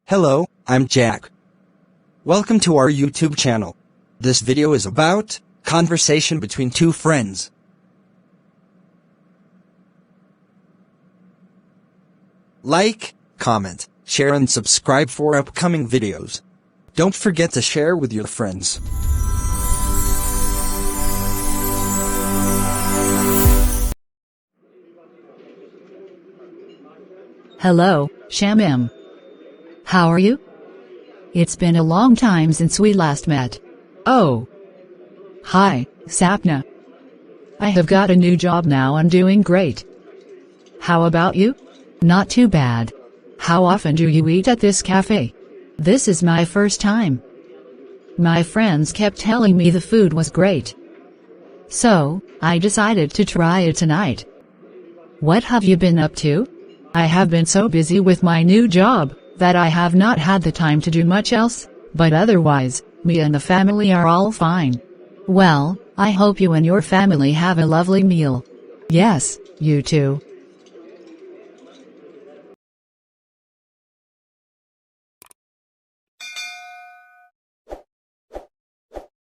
Hello, I'm Jack. Welcome to our YouTube channel. This video is about conversation between two friends. Like, comment, share and subscribe for upcoming videos. Don't forget to share with your friends. Hello, Shamim. How are you? It's been a long time since we last met. Oh. Hi, Sapna. I have got a new job now and doing great. How about you? Not too bad. How often do you eat at this cafe? This is my first time. My friends kept telling me the food was great. So, I decided to try it tonight. What have you been up to? I have been so busy with my new job that I have not had the time to do much else, but otherwise, me and the family are all fine. Well, I hope you and your family have a lovely meal. Yes, you too.